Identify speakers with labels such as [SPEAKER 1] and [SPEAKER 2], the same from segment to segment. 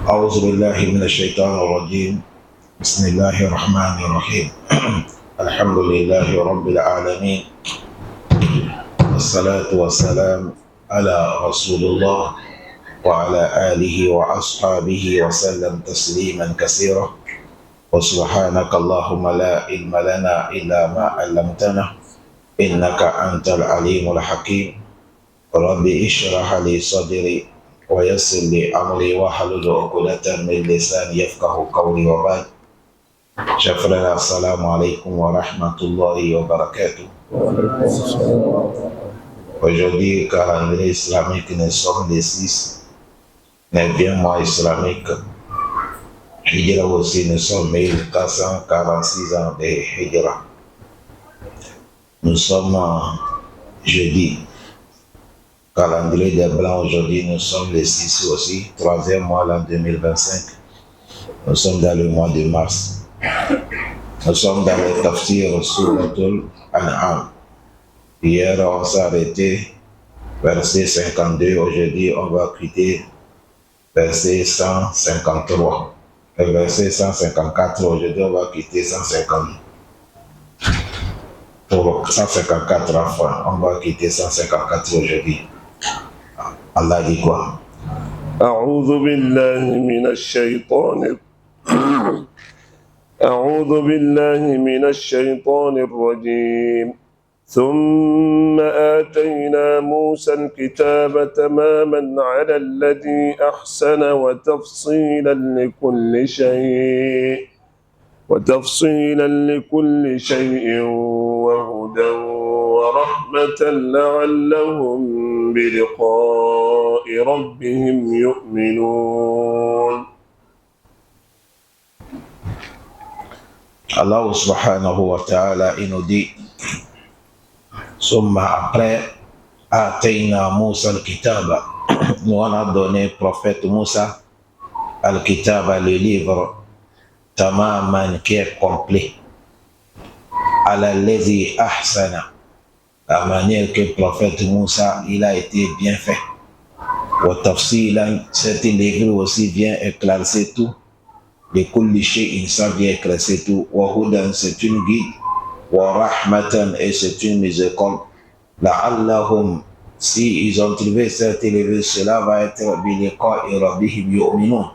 [SPEAKER 1] أعوذ بالله من الشيطان الرجيم. بسم الله الرحمن الرحيم. الحمد لله رب العالمين، والصلاة والسلام على رسول الله وعلى آله وأصحابه وسلم تسليما كثيرا. وسبحانك اللهم لا علم لنا إلا ما علمتنا إنك أنت العليم الحكيم. رب اشرح لي صدري ويسر لي أمري واحلل عقدة من لساني يفقه قولي. وبعد، chers frères, assalamu alaikum wa rahmatullahi wa barakatuh. Aujourd'hui, calendrier islamique, nous sommes les 6, 9e mois islamique. Hijra aussi, nous sommes 1446 ans de Hijra. Nous sommes jeudi. Calendrier des Blancs, aujourd'hui, nous sommes les 6 aussi, 3e mois l'an 2025. Nous sommes dans le mois de mars. Nous sommes dans le tafsir Suratul An'am. Hier, on s'est arrêté verset 52. Aujourd'hui, on va quitter verset 153. Le verset 154, aujourd'hui, on va quitter 154 enfin. On va quitter 154 aujourd'hui. Allah dit quoi?
[SPEAKER 2] أعوذ بالله من الشيطان الرجيم. ثم آتينا موسى الكتاب تماما على الذي أحسن وتفصيلا لكل شيء وهدى ورحمة لعلهم بلقاء ربهم يؤمنون.
[SPEAKER 1] Allah subhanahu wa ta'ala, il nous dit, Summa après, Atayna Moussa al-Kitaba, nous on a donné prophète Moussa al-Kitaba, le livre, Tamaman, qui est complet, ala lazi ahsana, la manière que le prophète Moussa, il a été bien fait. Wa tafsilan, cet livre aussi vient éclaircir tout. De kulli shay'in, ça vient éclaircir tout. Wa hudan, c'est une guide. Wa rahmatan, et c'est une miséricorde. La'allahum, si ils ont trouvé cet livre, cela va être biliqa'i rabbihim yu'minun.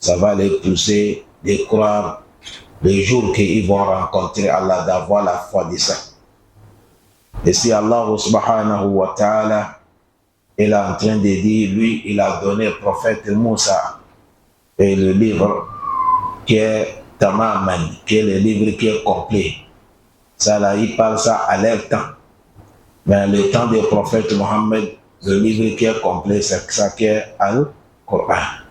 [SPEAKER 1] Ça va les pousser de croire le jour qu'ils vont rencontrer Allah, d'avoir la foi de ça. Et si Allah subhanahu wa ta'ala est en train de dire, lui, il a donné au prophète Moussa et le livre qui est Tamaman, qui est le livre qui est complet. Ça là, il parle ça à leur temps. Mais le temps du prophète Mohammed, le livre qui est complet, c'est ça qui est Al-Qur'an.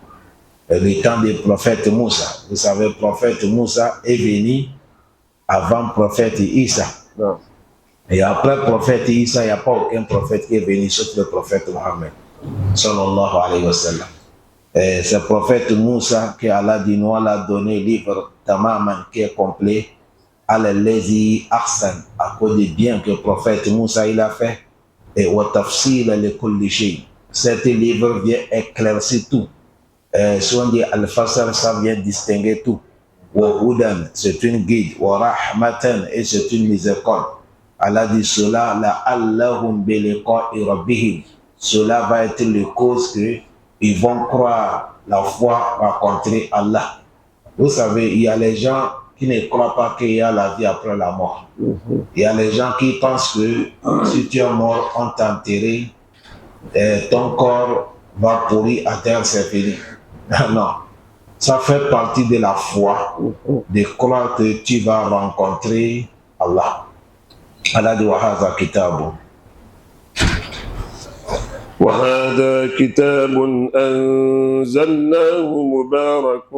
[SPEAKER 1] Et le temps du prophète Moussa, vous savez, le prophète Moussa est venu avant le prophète Isa.
[SPEAKER 2] Non.
[SPEAKER 1] Et après le prophète Isa, il n'y a pas aucun prophète qui est venu sauf le prophète Mohammed. Sallallahu alayhi wa sallam. Et c'est le prophète Moussa que Allah dit, nous a donné le livre Tamaman qui est complet, al-lazi ahsan, à cause du bien que le prophète Moussa il a fait, et wa tafsila li kulli shay. Cet livre vient éclaircir tout. Si on dit al-fasal, ça vient distinguer tout. Wa hudan, c'est une guide. Wa rahmatan, et c'est une miséricorde. Allah dit cela, la'allahum bi liqa'i rabbihim. Cela va être le cause que ils vont croire la foi, rencontrer Allah. Vous savez, il y a les gens qui ne croient pas qu'il y a la vie après la mort. Il y a les gens qui pensent que si tu es mort, on t'a enterré, ton corps va pourrir à terre, c'est fini. Non, ça fait partie de la foi, de croire que tu vas rencontrer Allah. Allah dit wa hadha kitabu.
[SPEAKER 2] وهذا كتاب أنزلناه مبارك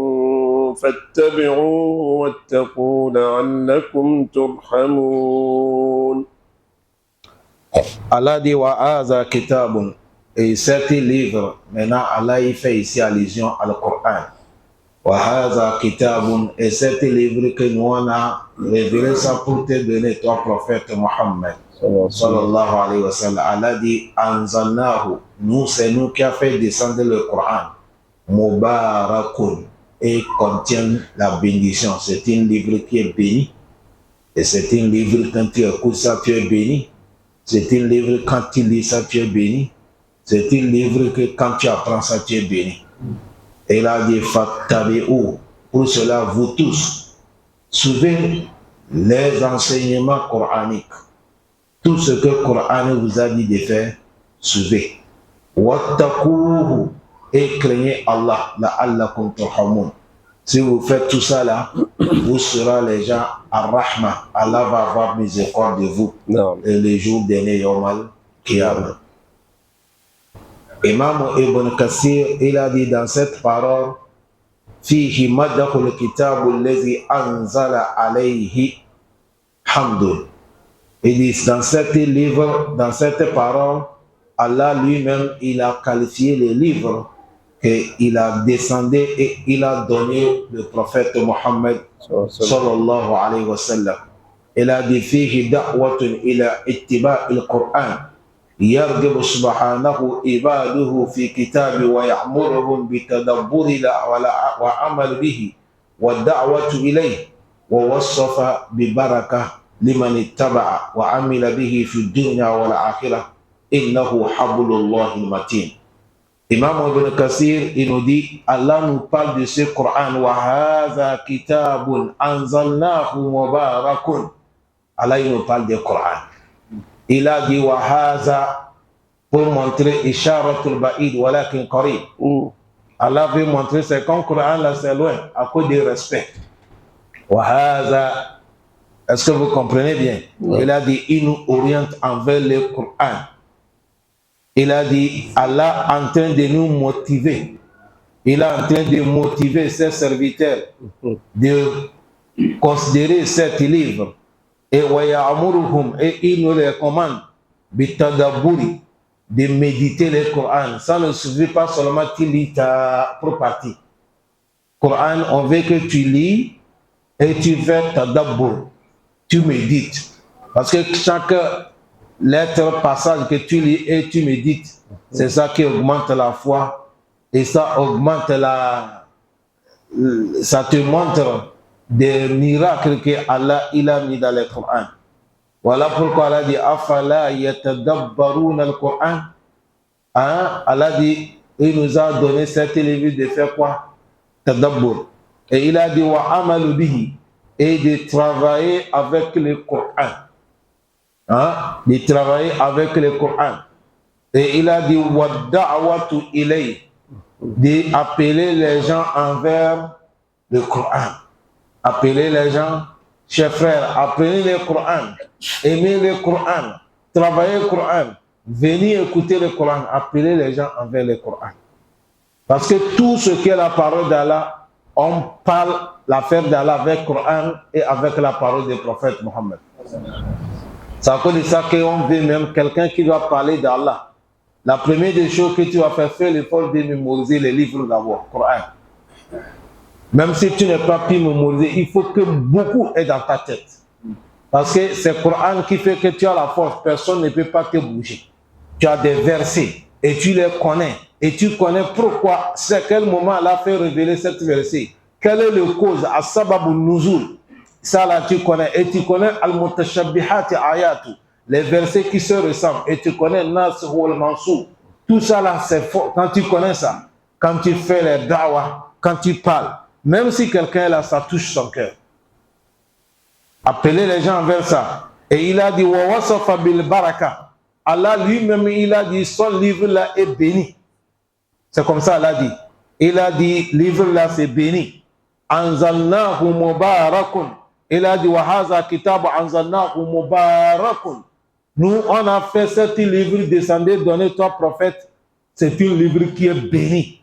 [SPEAKER 2] فاتبعوه واتقوا لعلكم ترحمون.
[SPEAKER 1] Allah dit wa hadha kitabun, et cet livre, maintenant Allah il fait ici allusion à le Coran. Wa hadha kitabun, et cet livre que nous on a révélé ça pour te donner toi prophète Mohammed. Sallallahu alayhi wa sallam. Allah dit anzalnahu, nous c'est nous qui a fait descendre le Coran. Mubarakun, et contient la bénédiction. C'est un livre qui est béni. Et c'est un livre, quand tu écoutes ça, tu es béni. C'est un livre, quand tu lis ça, tu es béni. C'est un livre que quand tu apprends ça, tu es béni. Et là, il dit Fattabi'u. Pour cela, vous tous, suivez les enseignements coraniques. Tout ce que le Coran vous a dit de faire, suivez. Wattaquhu, et craignez Allah, la'allakum turhamun. Si vous faites tout ça là, vous serez les gens ar-Rahma. Allah va avoir miséricorde de vous. Et les jours derniers, Yawmal Qiyamah. Imam Ibn Kathir, il a dit dans cette parole, Fihi madahul kitabu allazi anzala alayhi hamdun. Il dit dans cet livre, dans cette parole, Allah lui-même, il a qualifié les livres qu'il a descendu et il a donné le prophète Mohammed sallallahu alayhi wa sallam. Il a dit Fihi da'watun ila ittiba'il Qur'an. يرغب سبحانه عباده في كتابه ويأمرهم بتدبر وعمل به والدعوة إليه ووصف ببركة لمن اتبع وعمل به في الدنيا والآخرة إنه حبل الله المتين. Imam Ibn Kathir, il nous dit, Allah nous parle de ce Coran, وَهَذَا كِتَابٌ أَنزَلْنَاهُ مُبَارَكٌ. Allah, il nous parle du Coran. Il a dit Wahaza pour montrer Isharatul Ba'id walakin qarib. Allah veut montrer c'est comme le Coran là c'est loin à cause du respect. Wahaza, est-ce que vous comprenez bien? Il a dit il nous oriente envers le Coran. Il a dit Allah en train de nous motiver. Il est en train de motiver ses serviteurs de considérer cet livre. Et il nous recommande de méditer le Coran. Ça ne suffit pas seulement tu lis ta propre partie. Coran, on veut que tu lis et tu fais tadabbur, tu médites. Parce que chaque lettre, passage que tu lis et tu médites, c'est ça qui augmente la foi et ça augmente ça te montre des miracles que Allah il a mis dans le Coran. Voilà pourquoi Allah dit Afala yatadabbaruna al-Coran. Allah dit, il nous a donné cet livre de faire quoi? Tadabbur. Et il a dit wa amalu bihi, et de travailler avec le Coran. De travailler avec le Coran. Et il a dit wa da'watu ilay, d'appeler les gens envers le Coran. Appeler les gens, chers frères, appelez le Coran, aimez le Coran, travaillez le Coran, venez écouter le Coran, appelez les gens envers le Coran. Parce que tout ce qui est la parole d'Allah, on parle l'affaire d'Allah avec le Coran et avec la parole du prophète Mohammed. C'est à cause de ça qu'on veut même quelqu'un qui doit parler d'Allah. La première des choses que tu vas faire l'effort de mémoriser les livres d'abord, Coran. Même si tu n'es pas pu mémoriser, il faut que beaucoup est dans ta tête. Parce que c'est le Coran qui fait que tu as la force, personne ne peut pas te bouger. Tu as des versets et tu les connais. Et tu connais pourquoi, c'est quel moment Allah a fait révéler cette verset. Quelle est la cause, as-sababun nuzul. Ça là tu connais. Et tu connais al-mutashabbihati ayatu, les versets qui se ressemblent. Et tu connais nas wal mansur. Tout ça là c'est fort. Quand tu connais ça, quand tu fais les da'wah, quand tu parles, même si quelqu'un est là, ça touche son cœur. Appelez les gens vers ça. Et il a dit, wa wasafa bil baraka. Allah lui-même, il a dit, son livre là est béni. C'est comme ça, Allah dit. Il a dit, livre là c'est béni. Anzalnahu mubarakun. Il a dit, wa haza kitab anzalnahu mubarakun. Nous, on a fait cet livre descendu, donné toi prophète. C'est un livre qui est béni.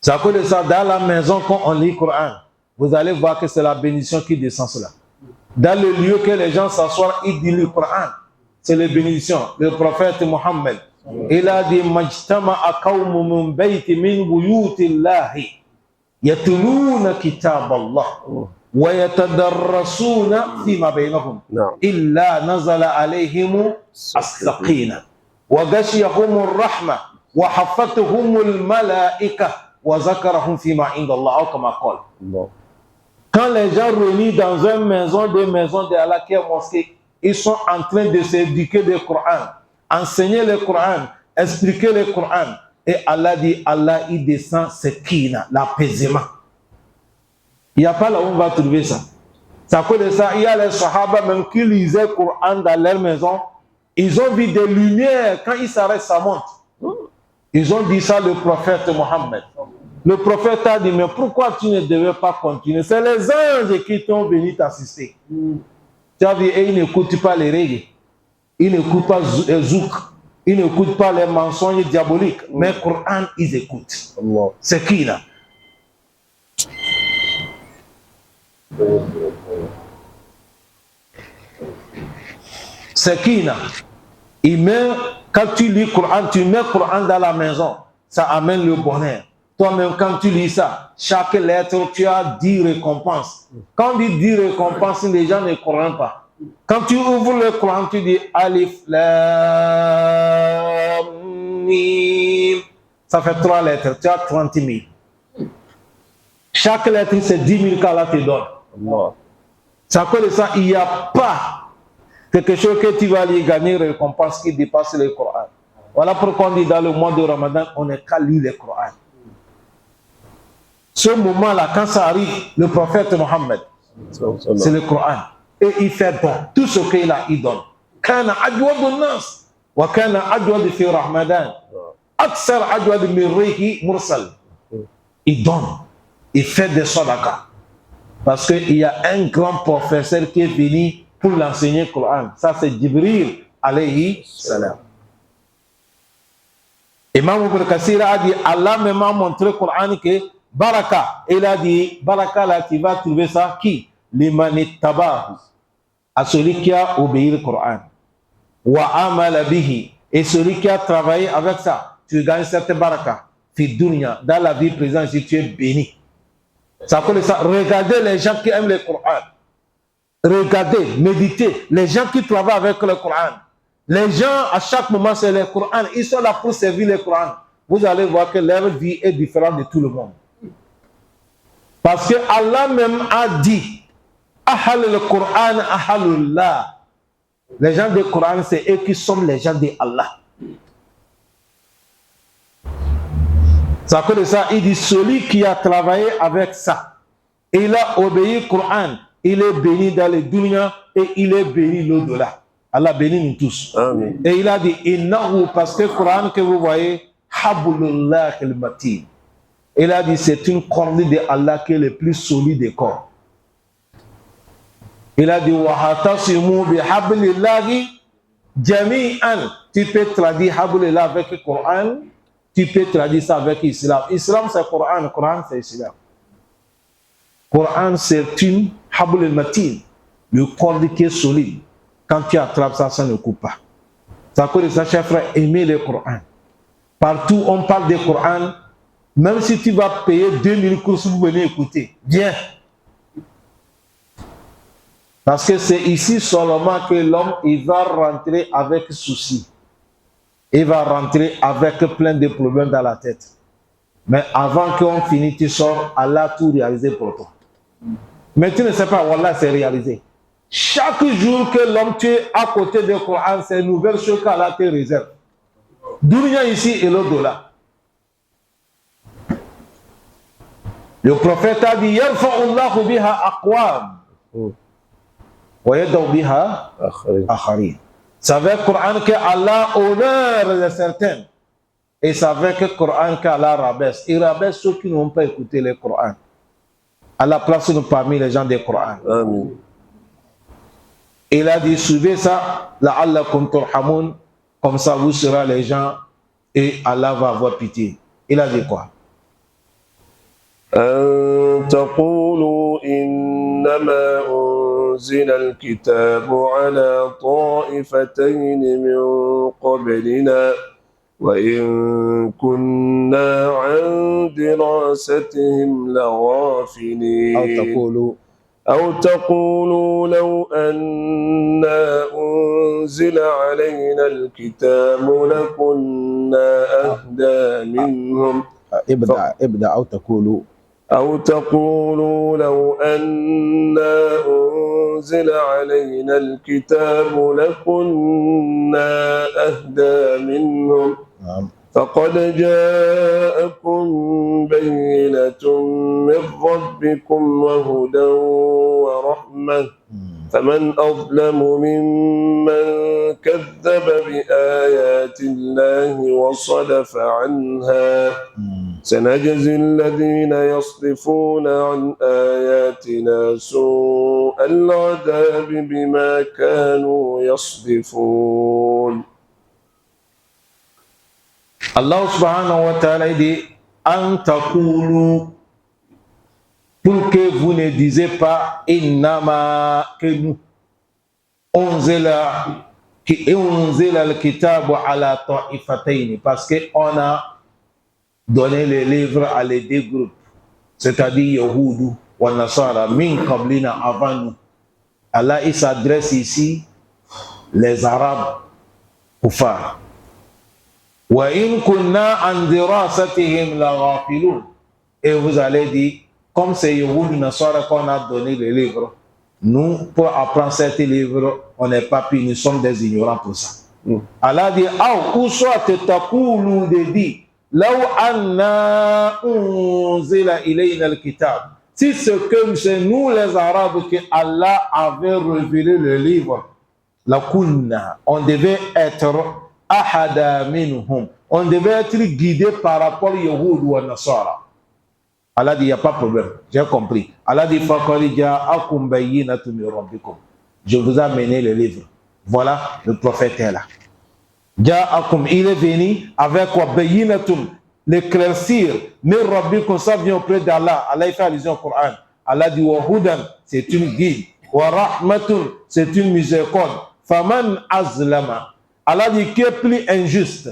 [SPEAKER 1] C'est à cause de ça, dans la maison, quand on lit le Coran, vous allez voir que c'est la bénédiction qui descend cela. Dans le lieu que les gens s'assoient, ils disent le Coran. C'est la bénédiction. Le prophète Mohammed, il a dit Majtama'a qawmun min bayti min buyutillahi yatluna kitab Allah wa yatadarrasuna fima baynahum illa nazala alayhim as-saqina wa ghashiyahum ar-rahma وحفتهم الملائكة وذكرهم فيما عند الله أو كما قال. Quand les gens réunis dans une maison de Allah qui est mosquée, ils sont en train de s'éduquer le Coran, enseigner le Coran, expliquer le Coran. Et Allah dit, Allah il descend sekina, l'apaisement. Il n'y a pas là où on va trouver ça. C'est à cause de ça, il y a les Sahaba même qui lisaient le Coran dans leur maison. Ils ont vu des lumières, quand ils s'arrêtent, ça monte. Ils ont dit ça le prophète Mohammed. Le prophète a dit, mais pourquoi tu ne devais pas continuer? C'est les anges qui t'ont venu t'assister. Tu as vu, et ils n'écoutent pas les règles. Ils n'écoutent pas Zouk. Ils n'écoutent pas les mensonges diaboliques. Mais le Coran, ils écoutent. C'est qui là? C'est qui là? Quand tu lis le Coran, tu mets le Coran dans la maison. Ça amène le bonheur. Toi-même, quand tu lis ça, chaque lettre, tu as 10 récompenses. Quand on dit 10 récompenses, les gens ne croient pas. Quand tu ouvres le Coran, tu dis Alif, Lam, Mim. Ça fait 3 lettres, tu as 30 000. Chaque lettre, c'est 10 000 qu'Allah te donne. Ça cause de ça, il n'y a pas quelque chose que tu vas aller gagner récompense qui dépasse le Coran. Voilà pourquoi on dit dans le mois de Ramadan, on n'est qu'à lire le Coran. Ce moment-là, quand ça arrive, le prophète Mohammed, c'est le Coran. Et il fait bon. Tout ce qu'il a, il donne. Kana ajwad nas wa kana ajwad fi Ramadan. Aksar ajwad min rihi mursal. Il donne. Il fait des sadaqas. Parce qu'il y a un grand professeur qui est venu pour l'enseigner le Coran. Ça, c'est Jibril alayhi salam. Imam Ibn Kassir a dit, Allah m'a montré le Coran que Baraka. Il a dit, Baraka là, tu vas trouver ça qui? L'imani tabar. À celui qui a obéi le Coran. Wa amala bihi. Et celui qui a travaillé avec ça, tu gagnes cette baraka. Fi dunya. Dans la vie présente, si tu es béni. Ça appelle ça. Regardez les gens qui aiment le Coran. Regardez, méditez. Les gens qui travaillent avec le Coran. Les gens, à chaque moment, c'est le Coran. Ils sont là pour servir le Coran. Vous allez voir que leur vie est différente de tout le monde. Parce que Allah même a dit, Ahal le Coran, Ahalullah. Les gens du Coran, c'est eux qui sont les gens de Allah. Ça cause de ça, il dit, celui qui a travaillé avec ça, il a obéi au Coran, il est béni dans les dunya et il est béni l'au-delà. Allah bénit nous tous. Amen. Et il a dit, innahu, parce que le Coran que vous voyez, Hablullah al-Matin. Il a dit, c'est une corde de Allah qui est le plus solide des corps. Il a dit, Wahatasimu bi hablillahi jami'an. Tu peux traduire hablillah avec le Coran, tu peux traduire ça avec l'islam. Islam, c'est le Coran, Coran, c'est l'islam. Coran, c'est une hablul matin, le corde qui est solide. Quand tu attrapes ça, ça ne coupe pas. Ça cause de ça, chers frères, aimez le Coran. Partout, on parle du Coran. Même si tu vas payer 2000 courses, vous venez écouter. Viens. Parce que c'est ici seulement que l'homme, il va rentrer avec souci. Il va rentrer avec plein de problèmes dans la tête. Mais avant qu'on finisse, tu sors, Allah a tout réalisé pour toi. Mais tu ne sais pas, Wallah, c'est réalisé. Chaque jour que l'homme tu es à côté du Coran, c'est une nouvelle chose qu'Allah te réserve. Dunya ici et l'au-delà. Le prophète a dit, Yarfa'ullahu biha aqwam. Wa yadaw biha akharin. C'est avec le Coran que Allah honore les certains. Et c'est avec le Coran qu'Allah rabaisse. Il rabaisse ceux qui n'ont pas écouté le Coran. Allah place-nous parmi les gens du Coran. Amen. Il a dit, suivez ça, la'allakum turhamun, comme ça vous serez les gens et Allah va avoir pitié. Il a dit quoi?
[SPEAKER 2] أن تقولوا إنما أنزل الكتاب على طائفتين من قبلنا وإن كنا عن دراستهم لغافلين.
[SPEAKER 1] أو تقولوا
[SPEAKER 2] أو تقولوا لو أنا أنزل علينا الكتاب لكنا أهدى منهم
[SPEAKER 1] ابدأ
[SPEAKER 2] أو تقولوا لو أنا أنزل علينا الكتاب لكنا أهدى منهم فقد جاءكم بينة من ربكم وهدى ورحمة فمن أظلم ممن كذب بآيات الله وصدف عنها سنجزي الذين يصدفون عن آياتنا سوء العذاب بما كانوا يصدفون.
[SPEAKER 1] Allah subhanahu wa ta'ala dit an taqulu, pour que vous ne disiez pas innama, que nous unzila al-kitabu ala ta'ifatayn, parce que on a donné les livres à les deux groupes, c'est-à-dire Yahoudou wa Nasara min qablina, avant nous. Allah il s'adresse ici les Arabes kuffar. وَإِن كُنَّا عَنْ دِرَاسَتِهِمْ لَغَافِلُونَ. Et vous allez dire, comme c'est Yahoud Nasara qu'on a donné les livres, nous, pour apprendre ces livres, on n'est pas pu, nous sommes des ignorants pour ça. Allah dit, ou soit taqulu de dit, law anna unzila ilayna al-kitab. Si ce que c'est nous les Arabes que Allah avait révélé le livre, la kunna, on devait être ahada minhum, on devait être guidé par rapport à Yahoud ou à Nasara. Allah dit, il n'y a pas de problème, j'ai compris. Allah dit, faqad ja'akum bayyinatun min rabbikum. Je vous ai amené le livre. Voilà, le prophète est là. Ja'akum, il est venu avec quoi? Bayyinatun, l'éclaircir. Min rabbikum, ça vient auprès d'Allah. Allah il fait allusion au Coran. Allah dit, wa hudan, c'est une guide. Wa rahmatun, c'est une miséricorde. Faman azlama. Allah dit qui est plus injuste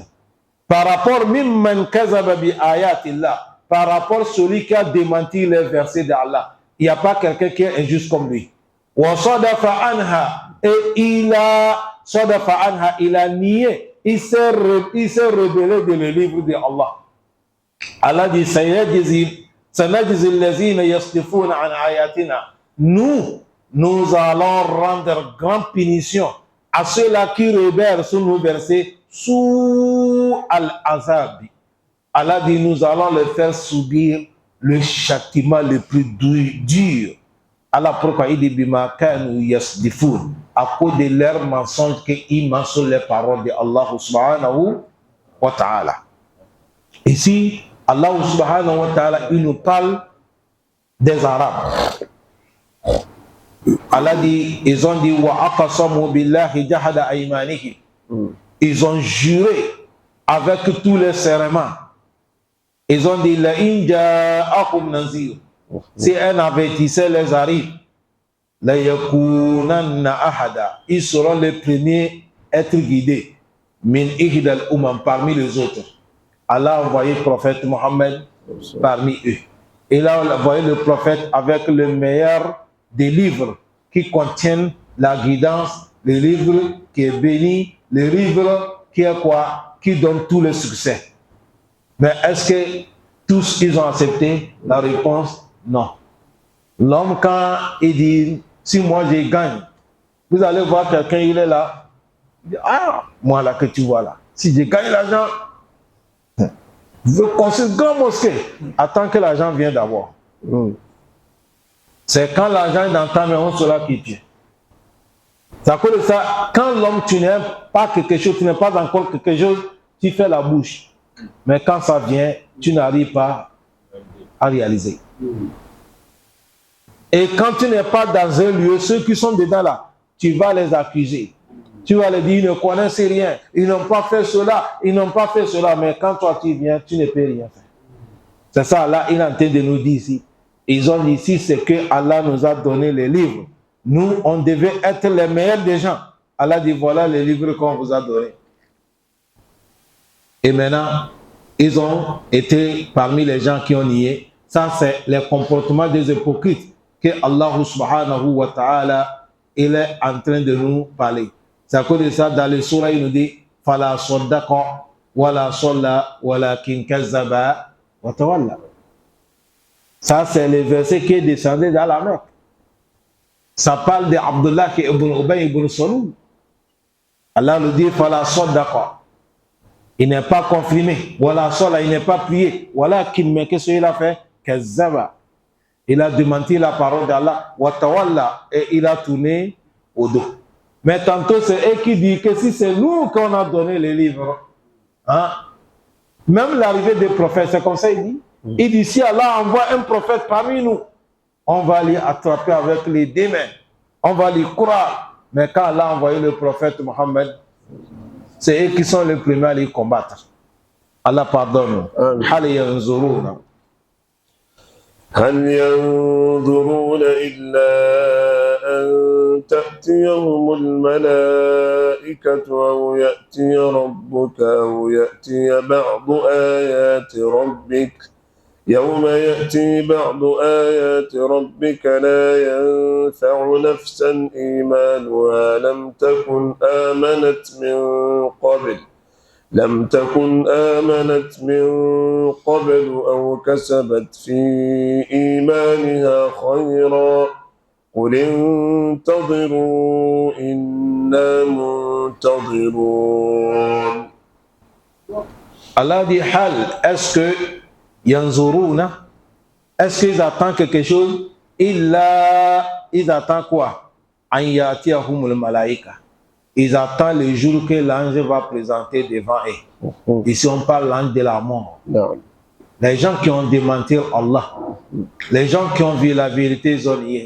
[SPEAKER 1] par rapport mimman kazaba bi ayatillah, par rapport à celui qui a démenti les versets d'Allah. Il n'y a pas quelqu'un qui est injuste comme lui. Wa sadafa anha, et il a nié, il s'est rebellé de le livre de Allah. Allah dit sanajzi allazina yasdifuna an ayatina. Nous allons rendre grande punition à ceux-là qui rebellent sur nos versets, sous al-azab. Allah dit, nous allons les faire subir le châtiment le plus dur. Allah, pourquoi il dit, bima kanu yasdifun, à cause de leurs mensonges qu'ils mensongent les paroles de Allah subhanahu wa ta'ala. Ici, Allah subhanahu wa ta'ala, il nous parle des Arabes. Allah dit, ils ont dit, wa aqsamu billahi jahada aymanihim. Ils ont juré avec tous les serments. Ils ont dit, la in ja'akum nazir. Si un avertisseur les arrive, la yakunanna ahada. Ils seront les premiers à être guidés. Min ihdal umam, parmi les autres. Allah a envoyé le prophète Mohammed parmi eux. Il a envoyé le prophète avec le meilleur des livres qui contiennent la guidance, le livre qui est béni, le livre qui est quoi? Qui donne tout le succès. Mais est-ce que tous ils ont accepté? La réponse, non. L'homme, quand il dit, si moi je gagne, vous allez voir quelqu'un, il est là, il dit, ah, moi là que tu vois là, si je gagne l'argent, je construis une grande mosquée. Attends que l'argent vienne d'abord. C'est quand l'argent est dans ta main, on saura qui tu es. C'est à cause de ça, quand l'homme, tu n'aimes pas quelque chose, tu n'aimes pas encore quelque chose, tu fais la bouche. Mais quand ça vient, tu n'arrives pas à réaliser. Et quand tu n'es pas dans un lieu, ceux qui sont dedans là, tu vas les accuser. Tu vas leur dire, ils ne connaissent rien, ils n'ont pas fait cela, ils n'ont pas fait cela. Mais quand toi tu viens, tu ne peux rien faire. C'est ça, là, il est en train de nous dire ici. Ils ont dit ici, c'est que Allah nous a donné les livres. Nous, on devait être les meilleurs des gens. Allah dit, voilà les livres qu'on vous a donnés. Et maintenant, ils ont été parmi les gens qui ont nié. Ça, c'est le comportement des hypocrites. que Allah subhanahu wa ta'ala, il est en train de nous parler. C'est à cause de ça, dans les surahs, il nous dit Fala saddaqa wala salla walakin kazzaba wa tawalla. Ça, c'est le verset qui est descendu dans la Mecque. Ça parle d'Abdullah ibn Ubay ibn Salul. Allah nous dit Fala saddaqa. Il n'est pas confirmé. Wala salla, il n'est pas prié. Walakin, mais qu'est-ce qu'il a fait? Kazzaba. Il a démenti la parole d'Allah. Wa tawalla. Et il a tourné au dos. Mais tantôt, c'est eux qui disent que si c'est nous qu'on a donné les livres, hein, même l'arrivée des prophètes, c'est comme ça il dit. Il dit, si Allah envoie un prophète parmi nous, on va l'y attraper avec les deux mains. On va l'y croire. Mais quand Allah a envoyé le prophète Mohammed, c'est eux qui sont les premiers à les combattre. Allah pardonne. Hal yanzuruna.
[SPEAKER 2] هل ينظرون إلا أن تأتيهم الملائكة أو يأتي ربك أو يأتي بعض آيات ربك يوم يأتي بعض آيات ربك لا ينفع نفسا إيمانها لم تكن آمنت من قبل أو كسبت في إيمانها خيرا قل انتظروا إنا منتظرون.
[SPEAKER 1] Allah dit Hal, est-ce que yanzuruna, est-ce qu'ils attendent quelque chose? Ils attendent quoi? An yatiyahumul malaika. Ils attendent le jour que l'ange va présenter devant eux. Ici, on parle de l'ange de la mort.
[SPEAKER 2] Non.
[SPEAKER 1] Les gens qui ont démenti Allah, les gens qui ont vu la vérité,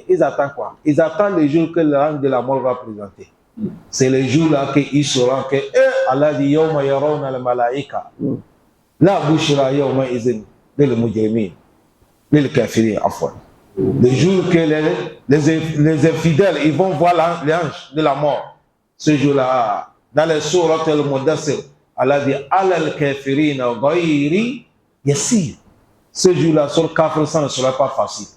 [SPEAKER 1] ils attendent quoi? Ils attendent le jour que l'ange de la mort va présenter. C'est le jour-là qu'ils sauront que Allah dit Yawma yarawna al-malaika. La bushra yawma izin lil mujrimin lil kafirin afwan. Le jour que les infidèles ils vont voir l'ange de la mort. Ce jour-là, dans les sourates al-Mudassir, Allah dit Alal kafirina ghayri yassir. Ce jour-là, sur le kafir, ça ne sera pas facile.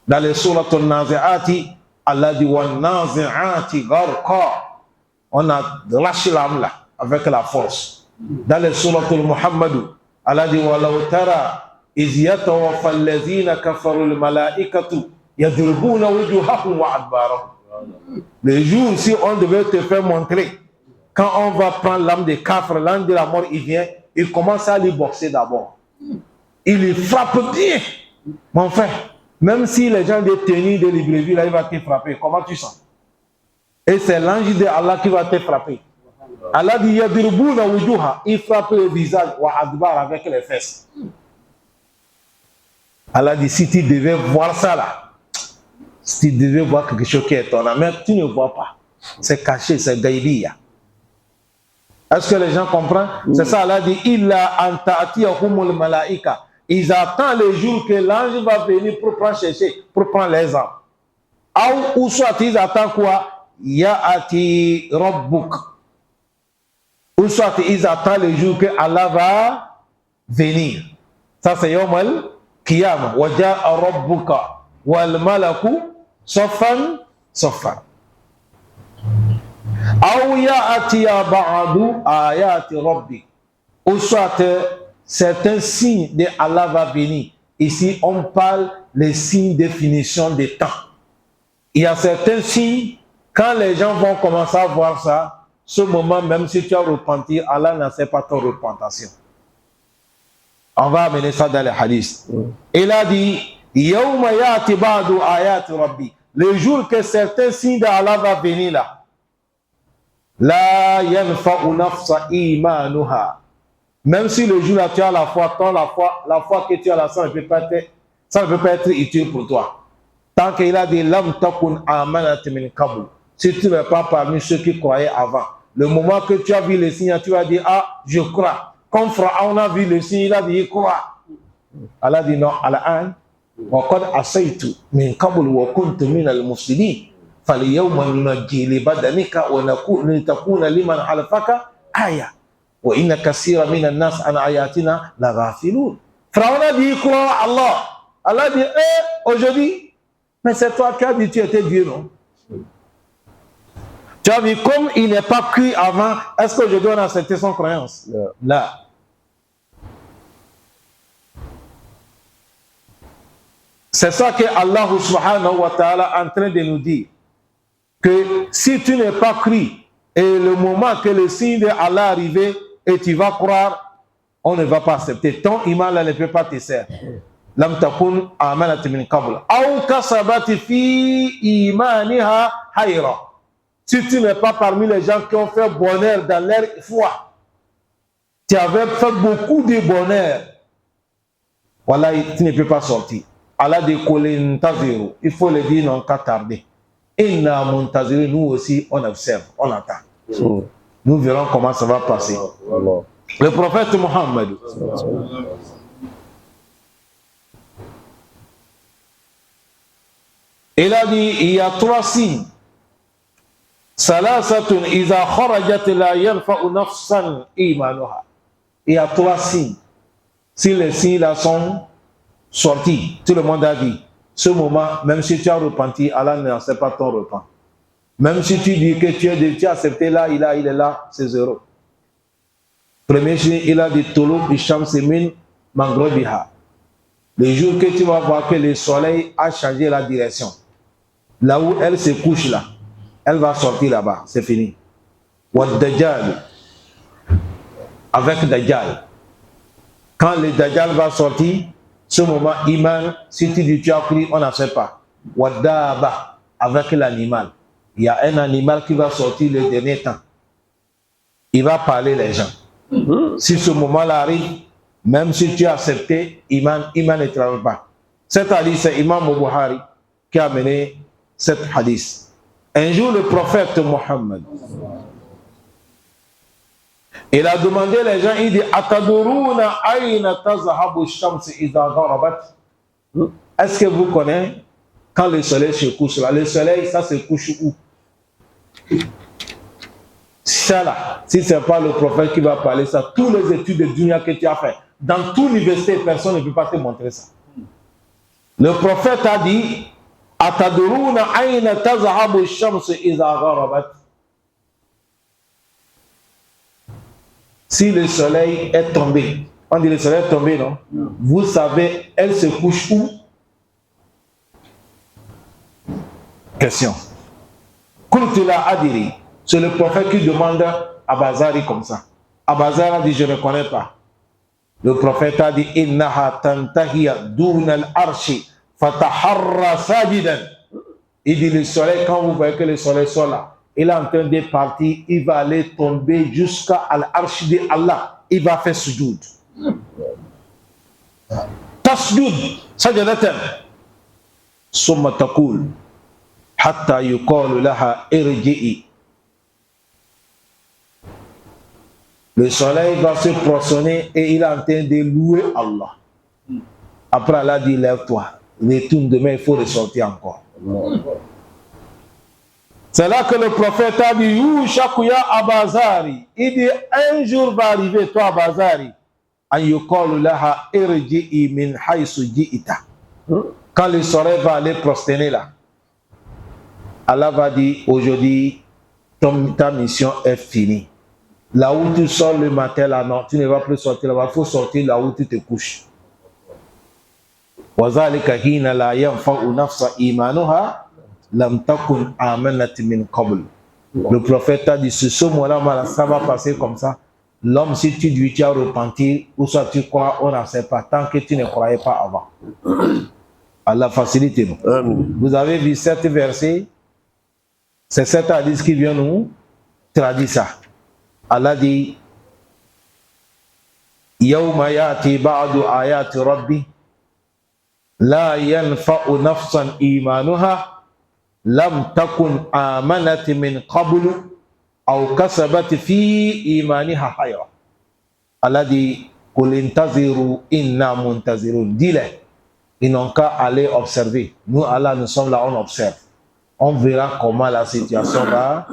[SPEAKER 1] Dans les sourates al-Nazi'ati, Allah dit Wan nazi'ati gharqa. On a lâché l'âme là, avec la force. Dans les sourates al-Muhammadou, Allah dit Walau tara iz yatawaffa alladhina kafaru al-malaikatu yadribuna wujuhahum wa adbarahum. Le jour si on devait te faire montrer, quand on va prendre l'âme de Kafr, l'âme de la mort, il vient, il commence à lui boxer d'abord. Il lui frappe bien. Mon frère, même si les gens de tenue de Libreville, là, il va te frapper, comment tu sens? Et c'est l'ange de Allah qui va te frapper. Allah dit, Yadirbouna wujuha, il frappe le visage, wa adbar avec les fesses. Allah dit, si tu devais voir ça là, si tu devais voir quelque chose qui est étonnant, mais tu ne vois pas. C'est caché, c'est gaïbiya. Est-ce que les gens comprennent? C'est ça, Allah dit, Illa anta'atiyahumul malaika. Ils attendent le jour que l'ange va venir pour prendre chercher, pour prendre les âmes. Ou soit ils attendent quoi? Ya'ati rabbuk. Ou soit ils attendent le jour que Allah va venir. Ça c'est Yawm al-Qiyamah. Wa ja'a rabbuka wal malaku saffan saffan. Ou ya'ati ba'du ayati rabbik. Ou soit certains signes de Allah va venir. Ici, on parle les signes de finition des temps. Il y a certains signes, quand les gens vont commencer à voir ça, ce moment, même si tu as repenti, Allah n'accepte pas ton repentation. On va amener ça dans les hadiths. Il a dit, Yawma ya'ti ba'du ayati rabbi. Le jour que certains signes d'Allah va venir là, la yanfa'u nafsa imanuha. Même si le jour là tu as la foi, la foi que tu as là, ça ne peut pas être utile pour toi. Tant qu'il a dit lam takun amanat min qabl. Si tu n'es pas parmi ceux qui croyaient avant, le moment que tu as vu les signes, tu vas dire ah je crois. Comme Pharaon a vu les signes, il a dit il croit. Allah dit non, al-an wa qad asaytu min qabl wa kuntu min al-mufsidin. فاليوم ننجي لبدنك ونكون لمن خلفك آية وإن كثيرا من الناس عن آياتنا لغافلون. Pharaon a dit crois Allah. Allah dit aujourd'hui Mais c'est toi qui as dit tu étais Dieu, non? Tu as vu, comme il n'est pas cru avant, est-ce qu'aujourd'hui on a accepté son croyance? Là. C'est ça que Allah subhanahu wa ta'ala est en train de nous dire. Que si tu n'es pas cru, et le moment que le signe d'Allah arrive et tu vas croire, on ne va pas accepter. Ton iman là ne peut pas te servir. Lam takun amanat min qabl. Aw kasabat fi imaniha hayra. Si tu n'es pas parmi les gens qui ont fait bonheur dans leur foi, tu avais fait beaucoup de bonheur, voilà, tu ne peux pas sortir. Allah décollé Ntaziru. Il faut le dire non qu'à tarder. Inna Muntaziru, nous aussi, on observe, on attend. Nous verrons comment ça va passer. Le prophète Mohammed, il a dit, il y a 3 signes. Salasatun iza kharajat la yanfa'u nafsan imanuha. Il y a 3 signes. Si les signes là sont sortis, tout le monde a dit, ce moment, même si tu as repenti, Allah ne sait pas ton repent. Même si tu dis que tu as accepté là, il est là, c'est 0. Premier signe, il a dit, Tolo Bisham Semin Mangrobiha. Le jour que tu vas voir que le soleil a changé la direction, là où elle se couche là, elle va sortir là-bas, c'est fini. Wad Dajjal, avec Dajjal. Quand le Dajjal va sortir, ce moment, Iman, si tu dis tu as pris, on n'en sait pas. Wadaba, avec l'animal. Il y a un animal qui va sortir le dernier temps. Il va parler les gens. Si ce moment-là arrive, même si tu as accepté, Iman ne travaille pas. Cet hadith, c'est Imam Bukhari qui a mené cet hadith. Un jour, le prophète Mohammed, il a demandé les gens, il dit, Ataduruna ayna tazhabu shams idha gharabat. Est-ce que vous connaissez quand le soleil se couche là? Le soleil, ça se couche où? Ça là, si ce n'est pas le prophète qui va parler ça, tous les études de dunya que tu as fait, dans toute l'université, personne ne peut pas te montrer ça. Le prophète a dit, Ataduruna ayna tazhabu shams idha gharabat. Si le soleil est tombé, on dit le soleil est tombé, non? Vous savez, elle se couche où? Question. Kultula Adiri, c'est le prophète qui demande à Bazari comme ça. Abazari a dit, je ne connais pas. Le prophète a dit, Innaha tantahiya dun al-arshi fataharra sajidan. Il dit, le soleil, quand vous voyez que le soleil soit là, il est en train de partir, il va aller tomber jusqu'à l'arche de Allah. Il va faire sujoud. Tasjoud, sajadatan. Summa taqul, hatta yuqalu laha irji'i. Le soleil va se prosterner et il est en train de louer Allah. Après, Allah dit, lève-toi. Retourne demain, il faut ressortir encore. C'est là que le prophète a dit, Yushakuya Abazari. Il dit, un jour va arriver, toi Abazari, an yuqalu laha irji'i min haythu ji'ta. Quand le soleil va aller prosterner là, Allah va dire, aujourd'hui, ta mission est finie. Là où tu sors le matin, là, non, tu ne vas plus sortir là-bas, il faut sortir là où tu te couches. Wazalika hina la yanfa'u nafsa imanuha. Lam takun amanat min qabl. Le prophète a dit, ce moment-là, ça va passer comme ça. L'homme, si tu dis, tu as repenti, ou soit tu crois, on n'en sait pas, tant que tu ne croyais pas avant. Allah facilite nous. Vous avez vu cet verset, c'est cet hadith qui vient nous traduire ça. Allah dit, Yawma yati ba'du ayati rabbi, la yanfa'u nafsan imanuha, lam takun amanat min qablu aw kasabat fi imaniha khayra. Allah dit, Qul intaziru inna muntazirun. Dis-les, ils n'ont qu'à aller observer. Nous, Allah, nous sommes là, on observe. On verra comment la situation va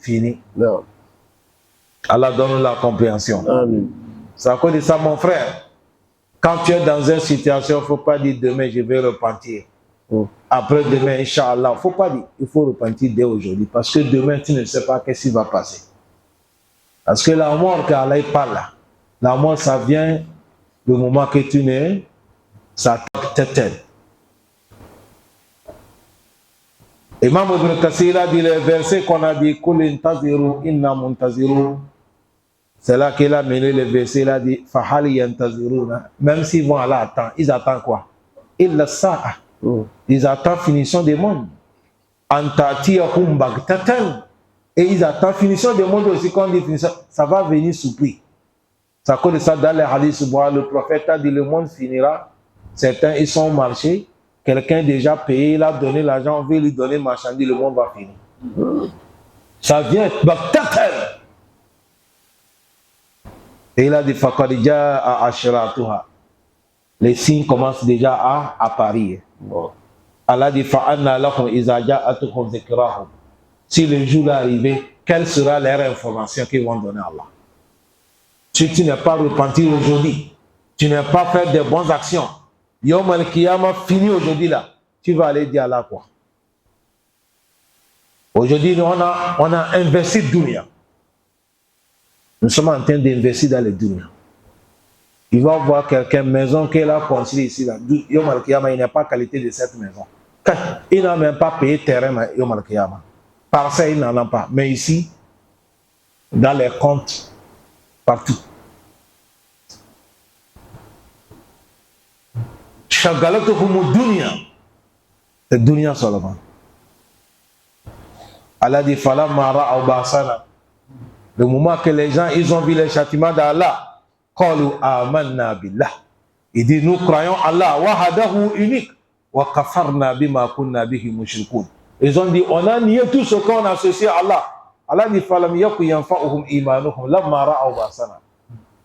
[SPEAKER 1] finir.
[SPEAKER 2] Non.
[SPEAKER 1] Allah donne la compréhension.
[SPEAKER 2] Amen.
[SPEAKER 1] C'est à cause de ça, mon frère. Quand tu es dans une situation, il ne faut pas dire demain je vais repentir. Après demain, Inch'Allah, il ne faut pas dire, il faut repentir dès aujourd'hui. Parce que demain, tu ne sais pas qu'est-ce qui va passer. Parce que la mort qu'Allah parle là, la mort, ça vient le moment que tu nais, ça t'éteint. Imam Ibn Kassir a dit les versets qu'on a dit, Kul intaziru inna muntaziru. C'est là qu'il a mené les versets, il a dit, Fahali yantaziruna. Même s'ils vont aller attendre, ils attendent quoi? Illa sa'a. Ils attendent finition des mondes. Antatiyahum bagtatan. Et ils attendent finition des mondes aussi, quand on dit finition, ça va venir surpris. Ça cause de ça dans les hadiths, le prophète a dit, le monde finira. Certains, ils sont au marché. Quelqu'un déjà payé, il a donné l'argent, on veut lui donner marchandise, le monde va finir. Ça vient, et il a dit, Fakadija à Ashiratuha. Les signes commencent déjà à apparaître. Allah dit, Fa'anna lakum izaja atukum zikrahum. Si le jour est arrivé, quelle sera leur information qu'ils vont donner à Allah? Si tu n'es pas repenti aujourd'hui, tu n'as pas fait de bonnes actions, Yom al-Kiyama fini aujourd'hui là, tu vas aller dire à Allah quoi? Aujourd'hui, on a investi dunya. Nous sommes en train d'investir dans les dunya. Il va voir quelqu'un, maison qu'elle a construite ici là. Yom al-Kiyama, il n'a pas qualité de cette maison. Il n'a même pas payé terrain Yom al-Kiyama. Par ça, il n'en a pas. Mais ici, dans les comptes, partout. Shagalatuhum dunya. Le dunya seulement. Allah dit falamma ra'aw ba'sana. Le moment que les gens ils ont vu les châtiments d'Allah, qalu amanna billah. Il dit nous croyons Allah wahdahu unique wa kafarna bima kunna bihi mushrikun. Ils ont dit on a nié tout ce qu'on associe à Allah. Allah dit falam yaku yanfa'uhum imanuhum lamma ra'aw ba'sana.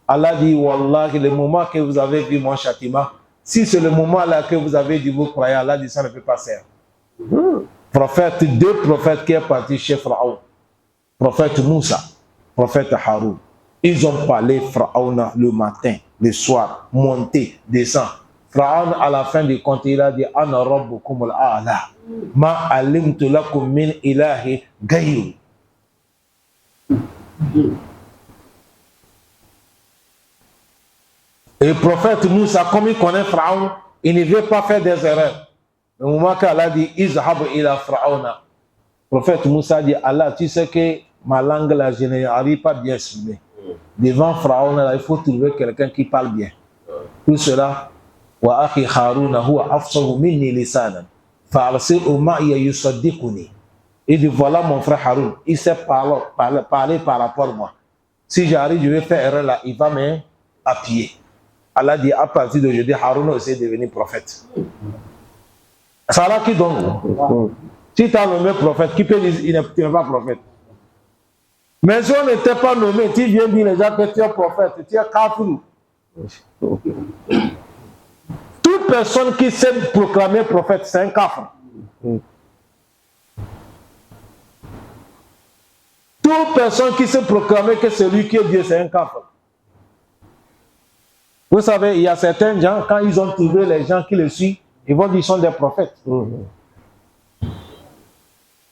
[SPEAKER 1] Allah dit wallahi le moment que vous avez vu mon châtiment, si c'est le moment là que vous avez dit vous croyez, Allah dit ça ne peut pas servir. Prophète, deux prophètes qui est parti chez Pharaon. Prophète Moussa, prophète Haroun. Ils ont parlé Pharaon le matin, le soir, monté, descend. Pharaon à la fin du compte, il a dit Ana rabbukum al-a'la. Ma alimtu lakum min ilahi ghayru. Et le prophète Moussa, comme il connaît Pharaon, il ne veut pas faire des erreurs. Le moment qu'Allah dit Izhab ila Pharaona. Le prophète Moussa dit Allah, tu sais que ma langue là, je n'arrive pas bien à exprimer. Devant Pharaon, il faut trouver quelqu'un qui parle bien. Pour cela, wa akhi Haruna huwa afsahu minni lisanan. Fa'arsilhu ma'iya yusaddiquni. Il dit voilà mon frère Haroun, il sait parler par rapport à moi. Si j'arrive, je vais faire erreur là, il va m'appuyer. Allah dit à partir d'aujourd'hui, Haroun aussi devenu prophète. C'est Allah qui donne. Si tu as nommé prophète, qui peut dire qu'il n'est pas prophète? Mais si on n'était pas nommé, tu viens dire les gens que tu es prophète, tu es kafir. Toute personne qui sait proclamer prophète, c'est un kafir. Toute personne qui sait proclamer que c'est lui qui est Dieu, c'est un kafir. Vous savez, il y a certains gens, quand ils ont trouvé les gens qui le suivent, ils vont dire qu'ils sont des prophètes.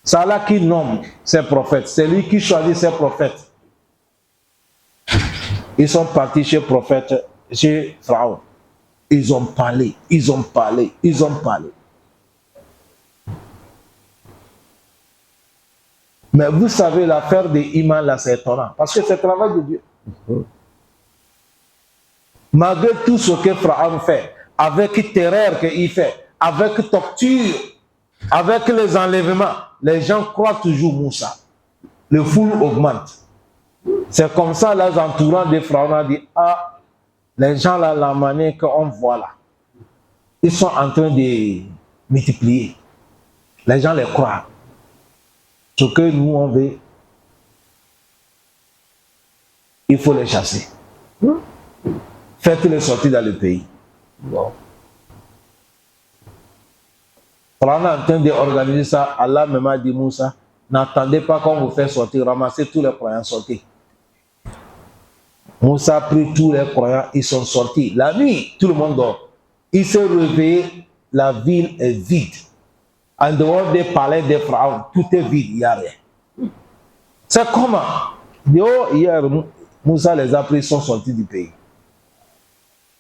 [SPEAKER 1] C'est Allah qui nomme ses prophètes. C'est lui qui choisit ses prophètes. Ils sont partis chez prophète, chez Pharaon. Ils ont parlé, ils ont parlé, ils ont parlé. Mais vous savez, l'affaire de Iman, là, c'est étonnant. Parce que c'est le travail de Dieu. Malgré tout ce que Pharaon fait, avec terreur qu'il fait, avec torture, avec les enlèvements, les gens croient toujours Moussa. Le foule augmente. C'est comme ça, les entourants de Pharaon ont dit, ah, les gens là, la manière qu'on voit là, ils sont en train de multiplier. Les gens les croient. Ce que nous, on veut, il faut les chasser. Faites-les sortir dans le pays. Bon. Pharaon est en train d'organiser ça. Allah même a dit Moussa, n'attendez pas qu'on vous fait sortir, ramassez tous les croyants, sortis. Moussa a pris tous les croyants, ils sont sortis. La nuit, tout le monde dort. Il s'est réveillé, la ville est vide. En dehors des palais des pharaons, tout est vide, il n'y a rien. C'est comment? Hier, Moussa les a pris, ils sont sortis du pays.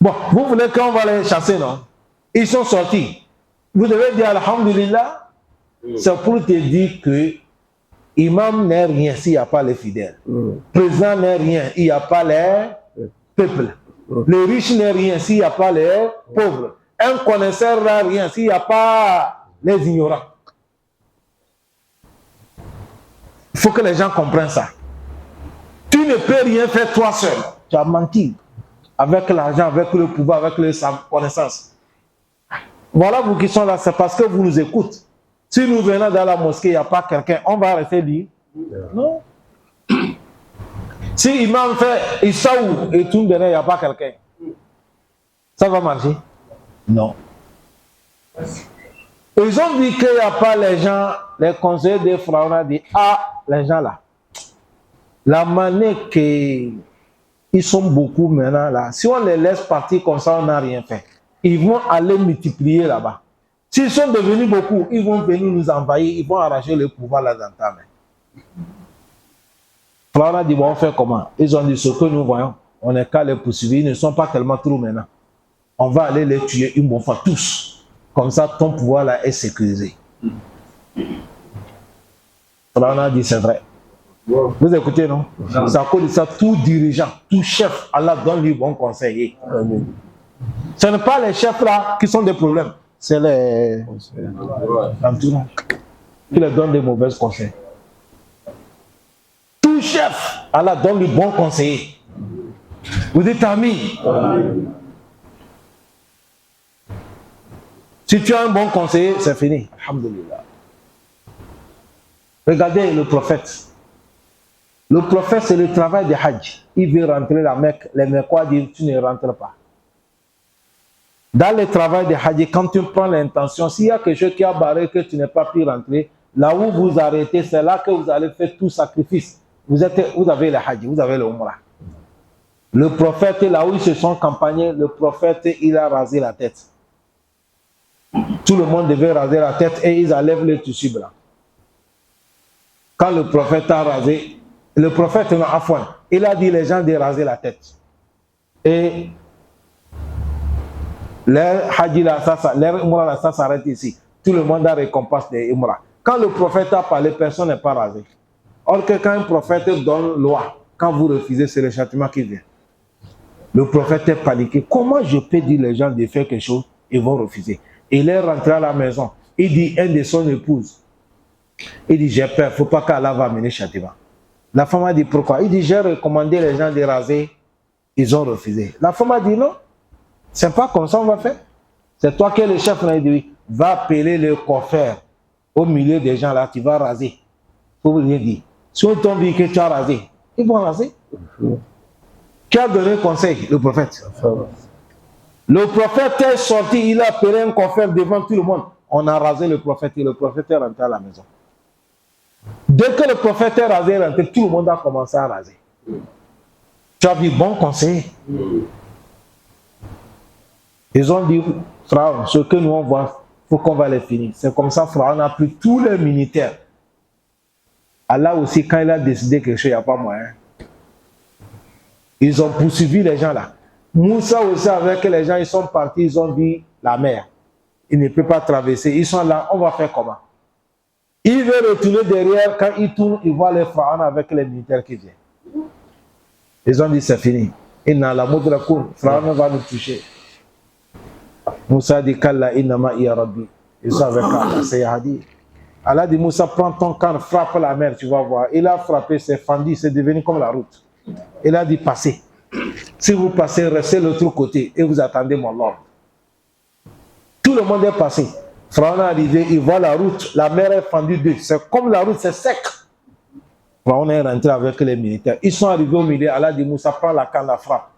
[SPEAKER 1] Bon, vous voulez qu'on va les chasser, non? Ils sont sortis. Vous devez dire Alhamdulillah. C'est pour te dire que imam n'est rien s'il n'y a pas les fidèles. Président n'est rien, il n'y a pas les peuples. Le riche n'est rien s'il n'y a pas les pauvres. Un connaisseur n'a rien s'il n'y a pas les ignorants. Il faut que les gens comprennent ça. Tu ne peux rien faire toi seul. Tu as menti. Avec l'argent, avec le pouvoir, avec les connaissances. Voilà vous qui sont là, c'est parce que vous nous écoutez. Si nous venons dans la mosquée, il n'y a pas quelqu'un, on va rester dit non. Si imam fait Issaou et tout le il n'y a pas quelqu'un, ça va marcher? Non. Ils ont dit qu'il n'y a pas les gens, les conseillers des pharaons ont dit les gens là, la manière qu'ils sont beaucoup maintenant là, si on les laisse partir comme ça, on n'a rien fait. Ils vont aller multiplier là-bas. S'ils sont devenus beaucoup, ils vont venir nous envahir, ils vont arracher le pouvoir là dans ta main. Pharaon a dit, bon, on fait comment? Ils ont dit, ce que nous voyons, on n'est qu'à les poursuivre, ils ne sont pas tellement trop maintenant. On va aller les tuer une bonne fois, tous. Comme ça, ton pouvoir là est sécurisé. Pharaon a dit, c'est vrai. Vous écoutez, non? C'est à cause de ça, tout dirigeant, tout chef, Allah donne-lui bon conseiller. Ce n'est pas les chefs là qui sont des problèmes. C'est les entourants qui leur donnent des mauvais conseils. Tout chef, Allah donne le bon conseiller. Vous dites amin. Si tu as un bon conseiller, c'est fini. Alhamdulillah. Regardez le prophète. Le prophète, c'est le travail de Hajj. Il veut rentrer la Mecque. Les Mecquois disent, tu ne rentres pas. Dans le travail de Hajj, quand tu prends l'intention, s'il y a quelque chose qui a barré que tu n'es pas pu rentrer, là où vous arrêtez, c'est là que vous allez faire tout sacrifice. Vous avez le Hajj, vous avez le Umrah. Le prophète, là où ils se sont campagnés, le prophète, il a rasé la tête. Tout le monde devait raser la tête et ils enlèvent le tissu blanc. Quand le prophète a rasé, le prophète, non, Afwan, il a dit les gens de raser la tête. Et leur Hajj là, leur Umrah là, ça s'arrête ici. Tout le monde a récompense des Umrah. Quand le prophète a parlé, personne n'est pas rasé. Or que quand un prophète donne loi, quand vous refusez, c'est le châtiment qui vient. Le prophète est paniqué. Comment je peux dire les gens de faire quelque chose, ils vont refuser. Il est rentré à la maison. Il dit, un de son épouse, il dit, j'ai peur, il ne faut pas qu'Allah va amener châtiment. La femme a dit, pourquoi? Il dit, j'ai recommandé les gens de raser, ils ont refusé. La femme a dit, non, c'est pas comme ça on va faire. C'est toi qui es le chef, il dit, oui, va appeler le coiffeur au milieu des gens là, tu vas raser. Il faut vous dire, si on t'en dit que tu as rasé, ils vont raser. Qui a donné conseil? Le prophète. Le prophète est sorti, il a appelé un coiffeur devant tout le monde. On a rasé le prophète et le prophète est rentré à la maison. Dès que le prophète est rasé, tout le monde a commencé à raser. Tu as vu bon conseil? Ils ont dit, Pharaon, ce que nous on voit, il faut qu'on va les finir. C'est comme ça, Pharaon a pris tous les militaires. Allah aussi, quand il a décidé quelque chose, il n'y a pas moyen. Ils ont poursuivi les gens là. Moussa aussi, avec les gens, ils sont partis, ils ont vu la mer. Ils ne peuvent pas traverser. Ils sont là, on va faire comment? Il veut retourner derrière, quand il tourne, il voit les pharaons avec les militaires qui viennent. Ils ont dit, c'est fini. Inna la moudra kour, Pharaon va nous toucher. Moussa dit, Kalla innama iya rabbi. Ils sont avec Allah, c'est Yahdi. Allah dit, Moussa, prends ton canne, frappe la mer, tu vas voir. Il a frappé, c'est fendu, c'est devenu comme la route. Il a dit, passez. Si vous passez, restez de l'autre côté et vous attendez mon ordre. Tout le monde est passé. Pharaon est arrivé, il voit la route, la mer est fendue d'eux. C'est comme la route, c'est sec. Pharaon est rentré avec les militaires. Ils sont arrivés au milieu, Allah dit, Moussa, prends la canne, la frappe.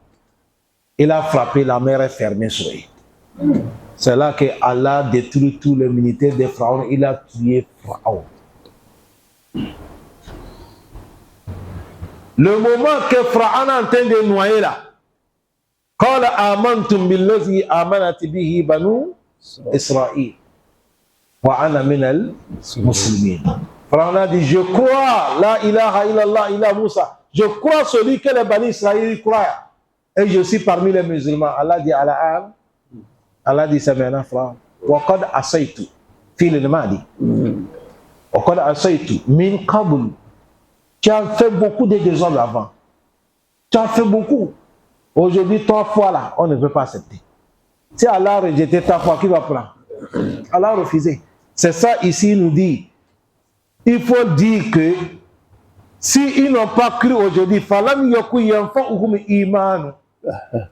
[SPEAKER 1] Il a frappé, la mer est fermée sur eux. C'est là que Allah détruit tous les militaires de Pharaon. Il a tué Pharaon. Le moment que Pharaon est en train de noyer là, Qala amantum billazi amanat bihi banu Israël. Wa ana minal muslimin. Pharaon a dit, je crois, la ilaha illallah illa Moussa. Je crois celui que les Bani Israël croient. Et je suis parmi les musulmans. Allah dit, Allah dit, c'est maintenant, Pharaon. Wa qad asaytu. Fil al-madi. Wa qad asaytu. Min qabl. Tu as fait beaucoup de désordres avant. Tu as fait beaucoup. Aujourd'hui, 3 fois là, on ne veut pas accepter. Si Allah a rejeté ta foi, qui va prendre? Allah a refusé. C'est ça ici, il nous dit. Il faut dire que si ils n'ont pas cru aujourd'hui, falam yaku yanfa'uhum imanu.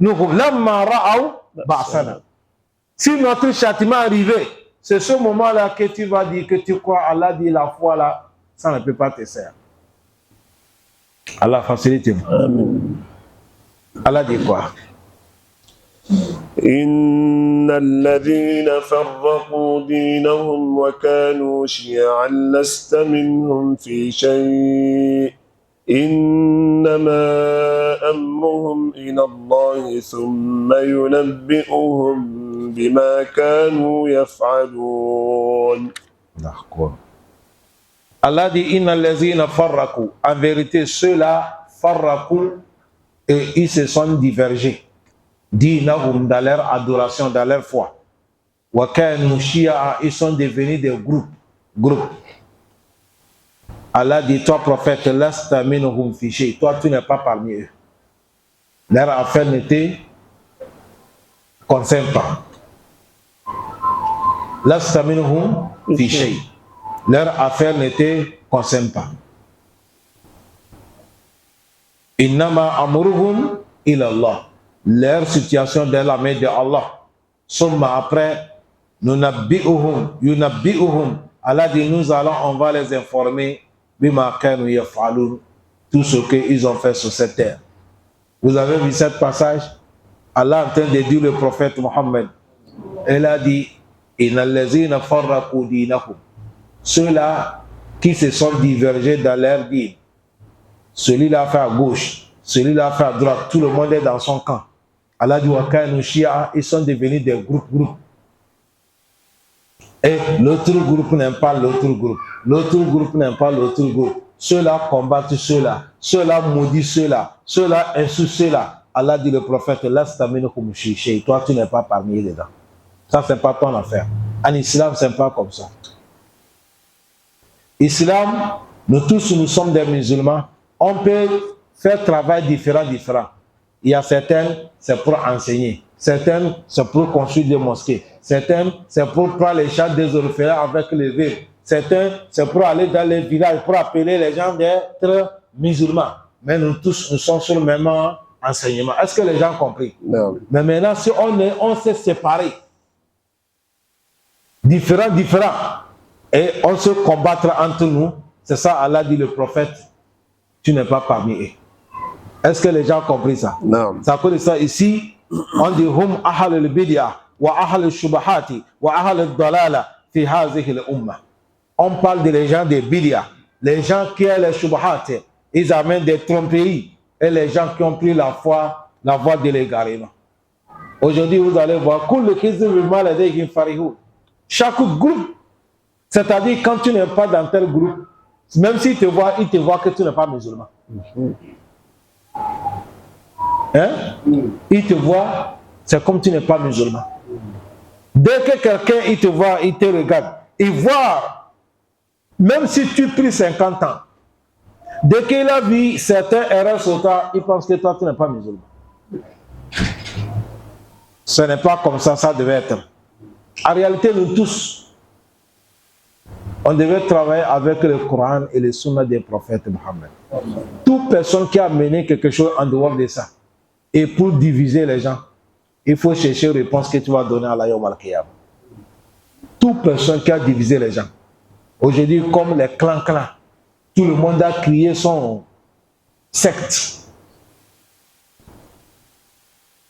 [SPEAKER 1] Nuhum lamma ra'aw ba'sana. Si notre châtiment arrivait, c'est ce moment-là que tu vas dire que tu crois. Allah dit la foi là, ça ne peut pas te servir. Allah facilite. Allah dit quoi?
[SPEAKER 2] إن الذين فرقوا دينهم وكانوا شيعا لست منهم في شيء إنما أمرهم إلى الله ثم ينبئهم بما كانوا يفعلون.
[SPEAKER 1] D'accord. Allah dit inna allazina farraqu. En vérité, ceux-là farraqu et ils se sont divergés. Dinahum dans leur adoration, dans leur foi. Wa kanu shi'a, ils sont devenus des groupes. Allah dit, toi prophète, lasta minhum fi shay. Toi tu n'es pas parmi eux. Leur affaire ne te concerne pas. Lasta minhum fi shay. Leur affaire ne te concerne pas. Innama amruhum ila Allah. Leur situation dans la main de Allah. Summa après, yunabbi'uhum. Allah dit, nous allons, on va les informer bima kanu yaf'alun, tout ce qu'ils ont fait sur cette terre. Vous avez vu ce passage? Allah est en train de dire le prophète Mohammed. Il a dit, innal lazina farraqu dinahum. Ceux-là qui se sont divergés dans leur dîme. Celui-là fait à gauche, celui-là fait à droite, tout le monde est dans son camp. Allah dit, ils sont devenus des groupes. Et l'autre groupe n'aime pas l'autre groupe. L'autre groupe n'aime pas l'autre groupe. Ceux-là combattent ceux-là. Ceux-là maudissent ceux-là. Ceux-là insultent ceux-là. Allah dit le prophète, toi tu n'es pas parmi eux dedans. Ça, c'est pas ton affaire. En islam, c'est pas comme ça. Islam, nous tous, nous sommes des musulmans. On peut faire travail différent. Il y a certaines, c'est pour enseigner. Certaines, c'est pour construire des mosquées. Certaines, c'est pour prendre les chats des orphelins avec les villes. Certains, c'est pour aller dans les villages, pour appeler les gens d'être musulmans. Mais nous tous, nous sommes sur le même enseignement. Est-ce que les gens ont compris?
[SPEAKER 2] Non.
[SPEAKER 1] Mais maintenant, si on s'est séparés, différents, et on se combattra entre nous, c'est ça, Allah dit le prophète, tu n'es pas parmi eux. Est-ce que les gens ont compris ça?
[SPEAKER 2] Non.
[SPEAKER 1] Ça cause ça ici, on dit hum ahal al-bid'ah wa ahal al-shubahati wa ahal al-dalala fi hazihi al-umma. On parle des gens des bid'ah, les gens qui ont les shubahat, ils amènent des tromperies, et les gens qui ont pris la voie de l'égarement. Aujourd'hui, vous allez voir chaque groupe, c'est-à-dire quand tu n'es pas dans tel groupe, même s'il te voit, il te voit que tu n'es pas musulman. Hein? Il te voit, c'est comme tu n'es pas musulman. Dès que quelqu'un il te voit, il te regarde, il voit, même si tu pries 50 ans, dès qu'il a vu certains erreurs sur toi, il pense que toi tu n'es pas musulman. Ce n'est pas comme ça, ça devait être. En réalité, nous tous, on devait travailler avec le Coran et les sunnas des prophètes Mohammed. Toute personne qui a mené quelque chose en dehors de ça, et pour diviser les gens, il faut chercher une réponse que tu vas donner à la Yom al-Qiyam. Toute personne qui a divisé les gens, aujourd'hui, comme les clans, tout le monde a crié son secte.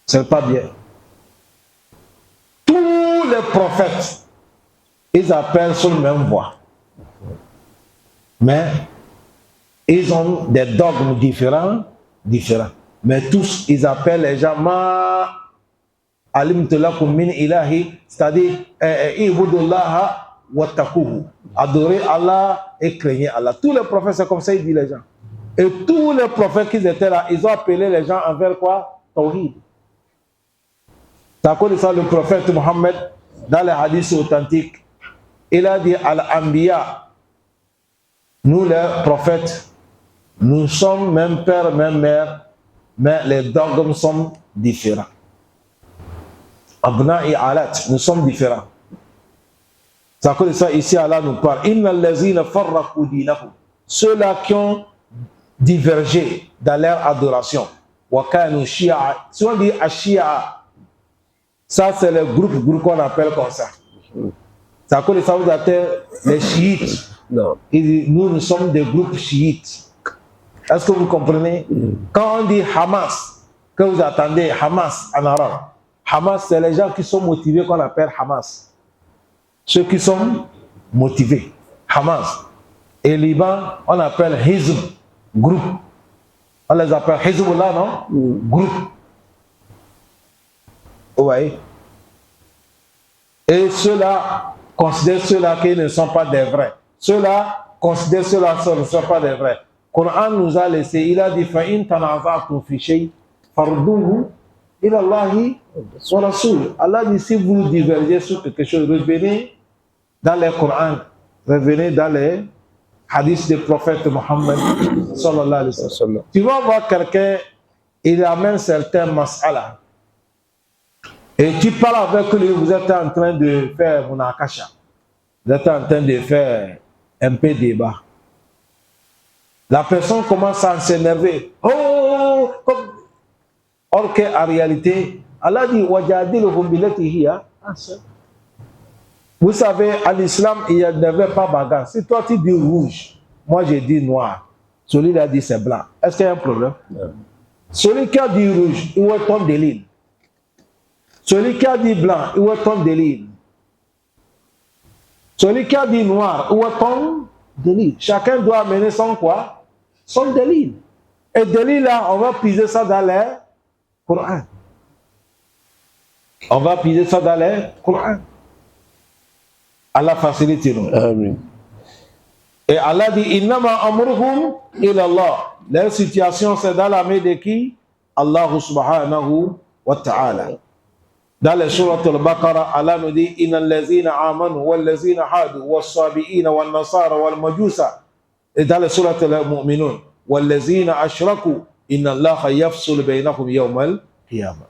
[SPEAKER 1] C'est pas bien. Tous les prophètes, ils appellent sur la même voix. Mais ils ont des dogmes différents. Mais tous, ils appellent les gens ma alimtu lakum min ilahi, c'est-à-dire ibudullah wattaquhu. Adorez Allah et craignez Allah. Tous les prophètes, c'est comme ça, ils disent les gens. Et tous les prophètes qui étaient là, ils ont appelé les gens envers quoi? Tawhid. C'est à cause de ça, le prophète Mohammed, dans les hadiths authentiques, il a dit Al-Anbiya, nous les prophètes, nous sommes même père, même mère, mais les dogmes sont différents. Abna et Alat, nous sommes différents. C'est à cause de ça, ici Allah nous parle. Inna allazina farraqu dinahum. Ceux-là qui ont divergé dans leur adoration. Wa kanu shi'a. Si on dit Ashia, ça c'est le groupe qu'on appelle comme ça. C'est à cause de ça, vous appelez les chiites.
[SPEAKER 2] Non.
[SPEAKER 1] Nous sommes des groupes chiites. Est-ce que vous comprenez? Quand on dit Hamas, que vous attendez Hamas en arabe, Hamas, c'est les gens qui sont motivés qu'on appelle Hamas. Ceux qui sont motivés, Hamas. Et Liban, on appelle Hizb, groupe. On les appelle Hizbullah, non? Groupe. Vous voyez? Et ceux-là considèrent ceux-là qui ne sont pas des vrais. Ceux-là considèrent ceux-là qui ne sont pas des vrais. Le Coran nous a laissé, il a dit فَإِن تَنَازَعْتُمْ فِي شَيْءٍ فَرُدُّوهُ إِلَى اللَّهِ وَرَسُولِهِ. Allah dit si vous divergez sur quelque chose, revenez dans les Corans, revenez dans les hadiths du prophète Mohammed sallallahu alayhi wa sallam. Tu vas voir quelqu'un, il amène certains mas'ala. Et tu parles avec lui, vous êtes en train de faire munakasha. Vous êtes en train de faire un peu de débat. La personne commence à s'énerver. Oh, comme... Or qu'en réalité, Allah dit wajadiluhum billati hiya ahsan. Vous savez, à l'islam, il n'y avait pas bagarre. Si toi tu dis rouge, moi je dis noir. Celui-là dit c'est blanc. Est-ce qu'il y a un problème? Celui qui a dit rouge, où est ton délire? Celui qui a dit blanc, où est ton délire? Celui qui a dit noir, où est ton délire? Chacun doit amener son quoi? Son délire. Et délire là, on va piser ça dans les Coran. On va piser ça dans les Coran. Allah facilite nous.
[SPEAKER 2] Amen.
[SPEAKER 1] Et Allah dit Innama amruhum ila Allah. Leur situation c'est dans la main de qui? Allah subhanahu wa ta'ala. Dans les sourates al-Baqarah, Allah nous dit Innal lazina amanu wal lazina hadu was sabiina wal nasara wal majusa. Et dans les sourates al-Mu'minun wal lazina ashraku inna Allah yafsul bainahum yawm al-qiyamah.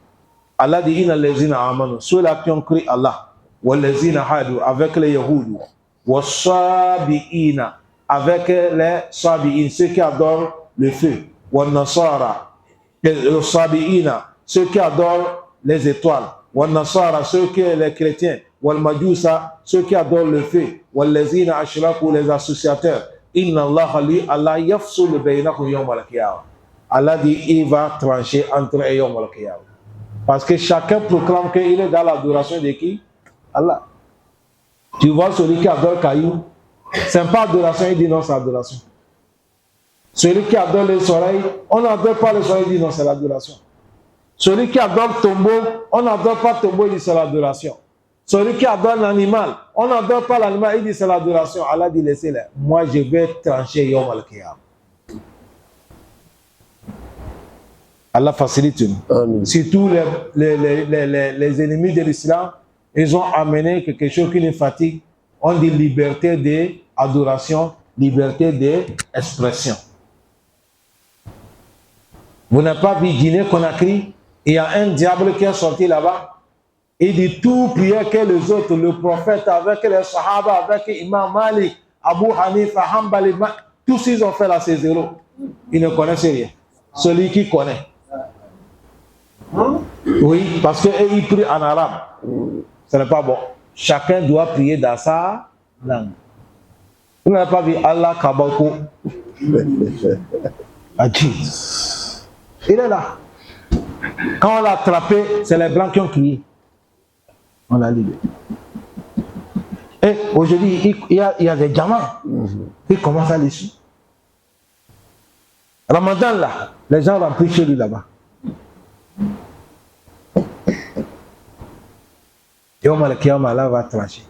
[SPEAKER 1] Allah dit Innal lazina amanu. Ceux-là qui ont cru Allah. Wallazina hadu avec les Yahoudou, wassabiina avec les sabiin, ceux qui adorent le feu, wannasara, les sabiina, ceux qui adorent les étoiles, wannasara, ceux qui sont les chrétiens, walmajusa, ceux qui adorent le feu, wallazina ashraku, les associateurs. Inna Allah li Allah yafsul bainahum yawm al-qiyamah. Allah dit il va trancher entre eux yawm al-qiyamah. Parce que chacun proclame qu'il est dans l'adoration de qui? Allah. Tu vois celui qui adore caillou, c'est pas adoration, il dit non, c'est adoration. Celui qui adore les oreilles, on n'adore pas les oreilles, il dit non, c'est l'adoration. Celui qui adore tombeau, on n'adore pas tombeau, il dit c'est l'adoration. Celui qui adore l'animal, on n'adore pas l'animal, il dit c'est l'adoration. Allah dit laissez-les. Moi je vais trancher Yom al-Qiyam. Allah facilite nous. Surtout les ennemis de l'islam, ils ont amené quelque chose qui les fatigue. On dit liberté d'adoration, liberté d'expression. Vous n'avez pas vu Guinée-Conakry? Il y a un diable qui est sorti là-bas. Il dit tout prière que les autres, le prophète avec les sahaba, avec Imam Malik, Abu Hanifa, Hanbali, tous ils ont fait la C0. Ils ne connaissent rien. Celui qui connaît. Oui, parce qu'ils prient en arabe. Ce n'est pas bon. Chacun doit prier dans sa langue. Vous n'avez pas vu Allah Kabako? Il est là. Quand on l'a attrapé, c'est les blancs qui ont crié. On l'a libéré. Et aujourd'hui, il y a des gamins qui commencent à l'issue. Ramadan là, les gens remplissent chez lui là-bas. Et on m'a Allah va trancher.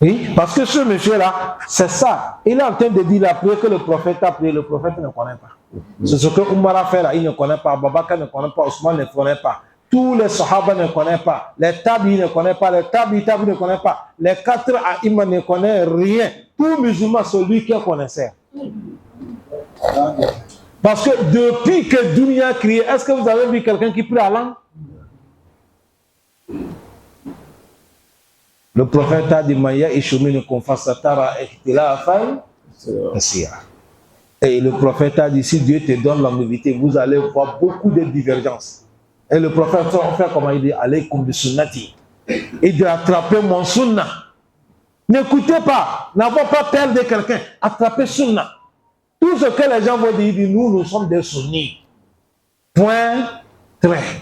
[SPEAKER 1] Oui, parce que ce monsieur-là, c'est ça. Il est en train de dire la prière que le prophète a prié, le prophète ne connaît pas. C'est ce que Umar a fait là, il ne connaît pas, Babaka ne connaît pas, Ousmane ne connaît pas. Tous les Sahaba ne connaissent pas, les Tabi ne connaissent pas, les Tabi ne connaissent pas, les 4 Aïma ne connaissent rien. Tout musulman, celui qui connaissait. Parce que depuis que Dunia a crié, est-ce que vous avez vu quelqu'un qui prie à langue? Le prophète a dit Maya Ishumine Konfasatara Ekhtilafan. Et le prophète a dit si Dieu te donne l'amabilité, vous allez voir beaucoup de divergences. Et le prophète a fait comment il dit Alaykum bi sunnati. Il dit attrapez mon sunna. N'écoutez pas, n'avons pas peur de quelqu'un, attrapez sunna. Tout ce que les gens vont dire, nous sommes des sunnis. Point, trait.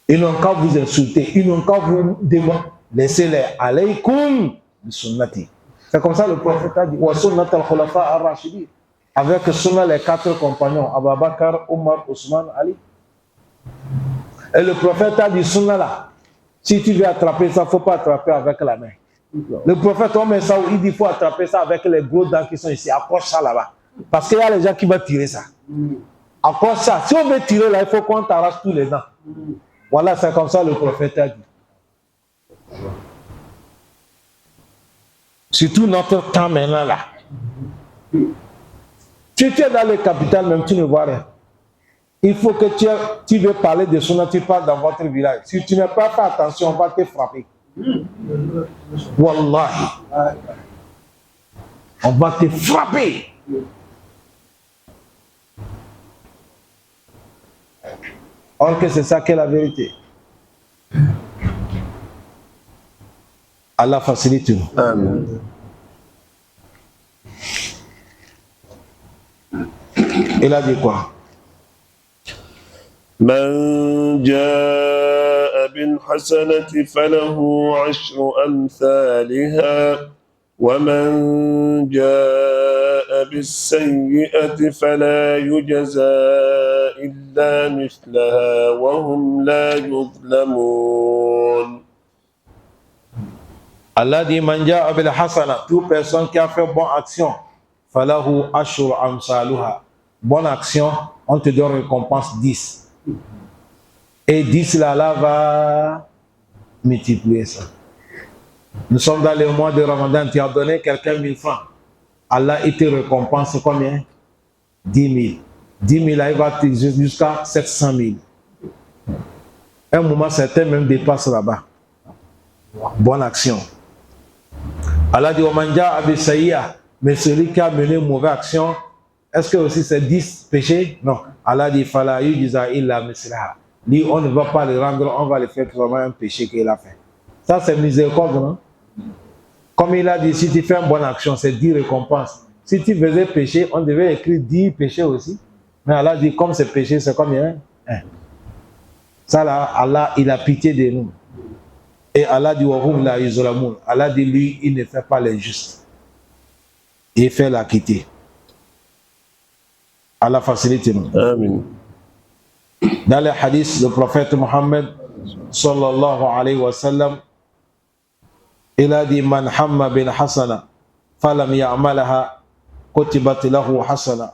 [SPEAKER 1] Ils n'ont qu'à vous insulter, ils n'ont qu'à vous demander. Laissez-les alaykum bi sunnati. C'est comme ça le prophète a dit wa sunnat al-khulafa ar-rashidin. Avec sunna les 4 compagnons Abu Bakr, Omar, Ousmane, Ali. Et le prophète a dit sunna là. Si tu veux attraper ça, il ne faut pas attraper avec la main. Le prophète on met ça où il dit il faut attraper ça avec les gros dents qui sont ici. Accroche ça là-bas. Parce qu'il y a les gens qui vont tirer ça. Accroche ça. Si on veut tirer là, il faut qu'on t'arrache tous les dents. Voilà, c'est comme ça le prophète a dit. Surtout notre temps maintenant là. Si tu es dans les capitales même, tu ne vois rien. Il faut que tu veux parler de sunna, tu parles dans votre village. Si tu n'as pas fait attention, on va te frapper. Wallahi. On va te frapper. Or que c'est ça qu'est la vérité. Allah facilite nous.
[SPEAKER 2] Amen.
[SPEAKER 1] Il a dit quoi?
[SPEAKER 2] من جاء بالحسنة فله عشر أمثالها ومن جاء بالسيئة فلا يجزى إلا مثلها وهم لا يظلمون.
[SPEAKER 1] Allah dit man jaa bil hasana, toute personne qui a fait bonne action, falahu ashru amsaluha. Bonne action, on te donne récompense 10. Et 10 là, Allah va multiplier ça. Nous sommes dans le mois de Ramadan, tu as donné quelqu'un 1000 francs. Allah, il te récompense combien? 10 000. 10 000 là, il va jusqu'à 700 000. Un moment, certains même dépassent là-bas. Bonne action. Allah dit, mais celui qui a mené une mauvaise action, est-ce que aussi c'est 10 péchés? Non. Allah dit, lui, on ne va pas le rendre, on va le faire vraiment un péché qu'il a fait. Ça, c'est miséricorde, non? Comme il a dit, si tu fais une bonne action, c'est 10 récompenses. Si tu faisais péché, on devait écrire 10 péchés aussi. Mais Allah dit, comme c'est péché, c'est combien? 1. Ça là, Allah, il a pitié de nous. Et Allah dit, Allah dit, lui, il ne fait pas l'injuste. Il fait l'acquitter. Allah facilite nous.
[SPEAKER 2] Amen.
[SPEAKER 1] Dans les hadiths, le prophète Mohammed, sallallahu alayhi wa sallam, il a dit, man hamma bin hasana, falam ya'malaha, kutibat lahu hasana.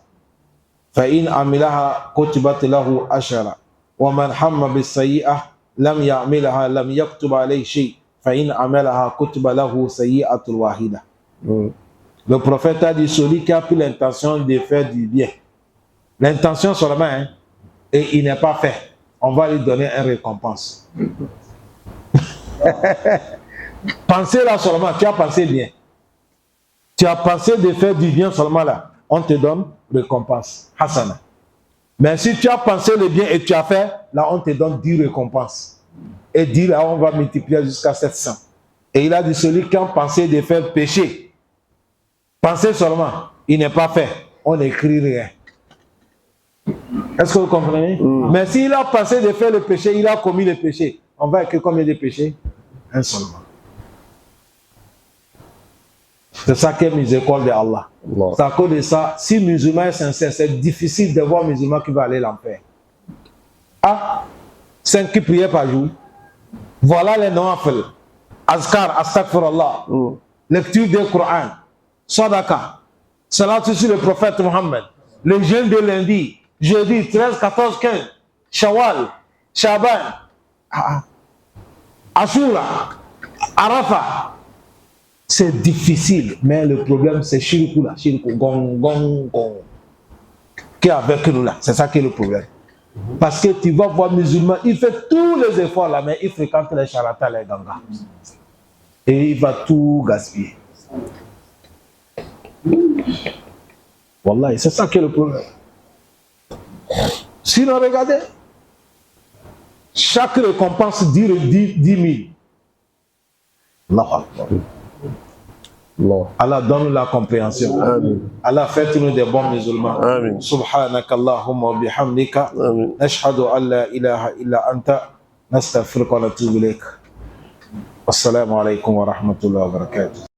[SPEAKER 1] Fa in amilaha, kutibat lahu ashara. Wa man hamma bis sayyi'ah, lam ya'milaha, lam yaktub alayhi shay. Fa in amalaha, kutiba lahu sayyi'atul wahida. Le prophète a dit, celui qui a pris l'intention de faire du bien, l'intention seulement, hein, et il n'est pas fait, on va lui donner une récompense. Pensez là seulement, tu as pensé bien. Tu as pensé de faire du bien seulement là, on te donne récompense. Hasana. Mais si tu as pensé le bien et tu as fait, là on te donne 10 récompenses. Et 10 là, on va multiplier jusqu'à 700. Et il a dit, celui qui a pensé de faire péché, pensez seulement, il n'est pas fait, on n'écrit rien. Est-ce que vous comprenez? Mais s'il a pensé de faire le péché, il a commis le péché, on va écrire combien de péchés? Un seulement. C'est ça qui est miséricorde d'Allah. C'est à cause de ça, si musulman est sincère, c'est difficile de voir un musulman qui va aller l'enfer. Ah, 5 prières par jour. Voilà les noms à faire. azkar, astaghfirullah, lecture du Coran, sadaqa, salat sur le prophète Mohammed, le jeûne de lundi, jeudi 13, 14, 15, Shawwal, Shaban, Ashura, Arafat. C'est difficile, mais le problème c'est Shirikou là, Shirikou, gong, gong, gong, qui est avec nous là, c'est ça qui est le problème. Parce que tu vas voir musulman, il fait tous les efforts là, mais il fréquente les charlatans, les gangas. Et il va tout gaspiller. Wallah, c'est ça qui est le problème. Sinon, regardez, chaque récompense dure 10 000. Allah donne la compréhension.
[SPEAKER 2] Amen.
[SPEAKER 1] Allah fait-nous des bons musulmans.
[SPEAKER 2] Amen.
[SPEAKER 1] Subhanakallahumma wa bihamdika. Nashhadu an la ilaha illa anta. Nastaghfiruka wa natubu ilayk. Wassalamu alaikum wa rahmatullahi wa barakatuh.